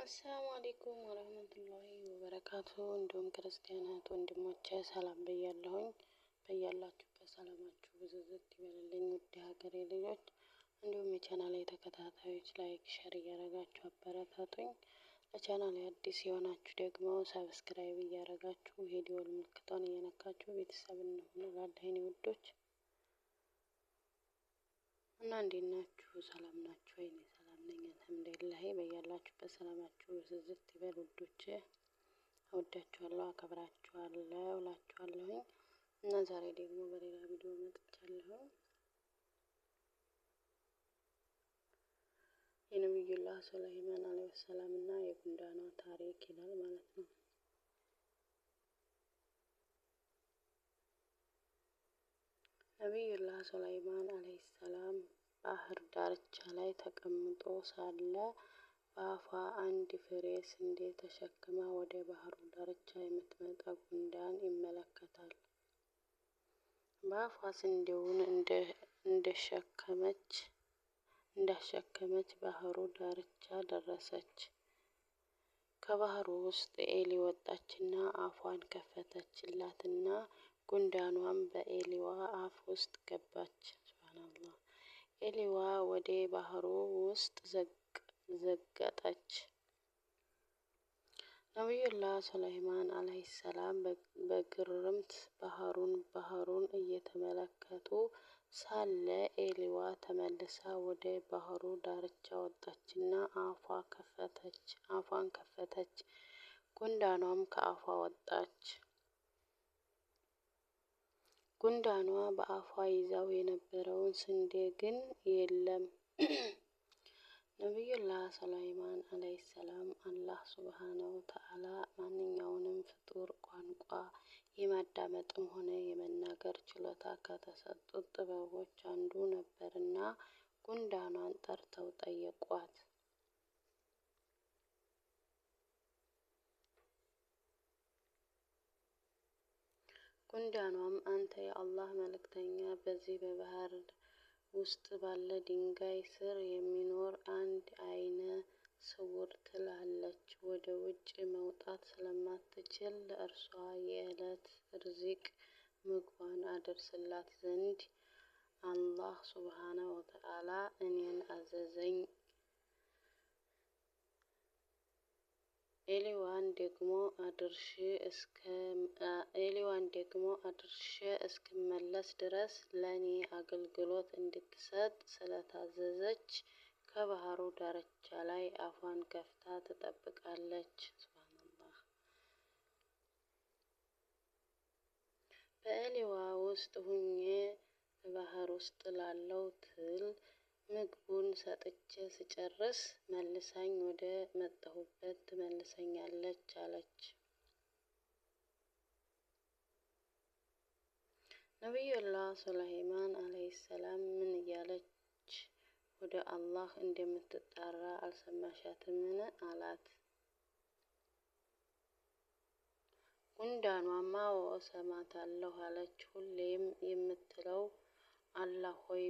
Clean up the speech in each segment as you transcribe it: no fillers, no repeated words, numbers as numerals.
አሰላሙ አሌይኩም ወረህመቱላሂ ወበረካቱ። እንዲሁም ክርስቲያናት ወንድሞቼ ሰላም ብያለሁኝ። በያላችሁበት ሰላማችሁ ብዝዝት ይበልልኝ። ውድ ሀገሬ ልጆች እንዲሁም የቻናሌ ተከታታዮች ላይክ ሸር እያረጋችሁ አበረታቱኝ። ለቻናሌ አዲስ የሆናችሁ ደግሞ ሰብስክራይብ እያረጋችሁ የደወል ምልክቷን እየነካችሁ ቤተሰብ እንሁን እላለሁ የኔ ውዶች እና እንዴት ናችሁ? ሰላም ናችሁ ወይ? ሰላም ነኝ አልሐምዱሊላህ። በያላችሁበት ሰላማችሁ ብዝዝት ይበል ውዶቼ። እወዳችኋለሁ፣ አከብራችኋለሁ እላችኋለሁኝ እና ዛሬ ደግሞ በሌላ ቪዲዮ መጥቻለሁ። የነብዩላህ ሱለይማን አለይሂ ሰላም እና የጉንዳኗ ታሪክ ይላል ማለት ነው። ነብዩላህ ሱለይማን አለይሂ ሰላም ባህር ዳርቻ ላይ ተቀምጦ ሳለ በአፏ አንድ ፍሬ ስንዴ ተሸክማ ወደ ባህሩ ዳርቻ የምትመጣ ጉንዳን ይመለከታል። በአፏ ስንዴውን እንዳሸከመች ባህሩ ዳርቻ ደረሰች። ከባህሩ ውስጥ ኤሊ ወጣችና አፏን ከፈተችላትና ጉንዳኗም በኤሊዋ አፍ ውስጥ ገባች። ሱብሃንአላህ። ኤሊዋ ወደ ባህሩ ውስጥ ዘገጠች። ነብዩላህ ሱለይማን አለይሂ ሰላም በግርምት ባህሩን እየተመለከቱ ሳለ ኤሊዋ ተመልሳ ወደ ባህሩ ዳርቻ ወጣችና አፏን ከፈተች። ጉንዳኗም ከአፏ ወጣች። ጉንዳኗ በአፏ ይዛው የነበረውን ስንዴ ግን የለም። ነብዩላህ ሱለይማን አለይሂ ሰላም አላህ ሱብሃነሁ ወተዓላ ማንኛውንም ፍጡር ቋንቋ የማዳመጥም ሆነ የመናገር ችሎታ ከተሰጡት ጥበቦች አንዱ ነበርና ጉንዳኗን ጠርተው ጠየቋት። ጉንዳኗም አንተ የአላህ መልእክተኛ፣ በዚህ በባህር ውስጥ ባለ ድንጋይ ስር የሚኖር አንድ አይነ ስውር ትል አለች። ወደ ውጭ መውጣት ስለማትችል ለእርሷ የዕለት ርዚቅ ምግቧን አደርስላት ዘንድ አላህ ሱብሃነሁ ወተዓላ እኔን አዘዘኝ። ኤሊዋን ደግሞ አድርሼ እስክመለስ ድረስ ለኔ አገልግሎት እንድትሰጥ ስለታዘዘች ከባህሩ ዳርቻ ላይ አፏን ከፍታ ትጠብቃለች። ሱብሃንአላህ። በኤሊዋ ውስጥ ሁኜ ባህር ውስጥ ላለው ትል ምግቡን ሰጥቼ ስጨርስ መልሳኝ ወደ መጣሁበት ትመልሰኛለች አለች። ነብዩላህ ሱለይማን አለይሂ ሰላም ምን እያለች ወደ አላህ እንደምትጣራ አልሰማሻትምን? አላት። ጉንዳኗማ አዎ እሰማታለሁ አለች። ሁሌም የምትለው አላህ ሆይ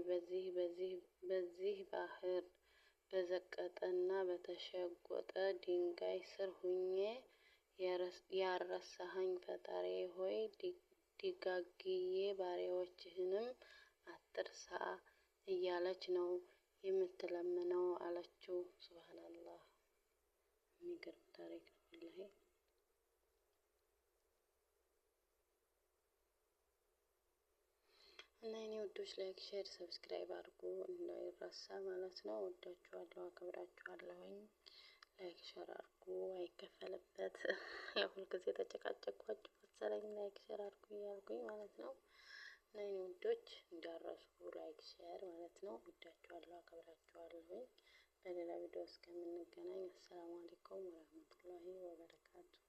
በዚህ ባህር በዘቀጠና በተሸጎጠ ድንጋይ ስር ሁኜ ያረሳኸኝ ፈጣሪ ሆይ ደጋግዬ ባሪያዎችህንም አትርሳ እያለች ነው የምትለምነው አለችው። ሱብሃንአላህ። የሚገርም ታሪክ ነው ወላሂ። እና የኔ ውዶች ላይክ ሼር ሰብስክራይብ አድርጉ እንዳይረሳ ማለት ነው። ወዳችኋለሁ፣ አከብራችኋለሁኝ። ላይክ ሼር አድርጉ፣ አይከፈልበት። ያው ሁልጊዜ ተጨቃጨቅኳችሁ መሰለኝ ላይክ ሼር አድርጉ እያልኩኝ ማለት ነው። እና የኔ ውዶች እንዳረሱ ላይክ ሼር ማለት ነው። ወዳችኋለሁ፣ አከብራችኋለሁኝ። በሌላ ቪዲዮ እስከምንገናኝ አሰላሙ አለይኩም ወራህመቱላሂ ወበረካቱ።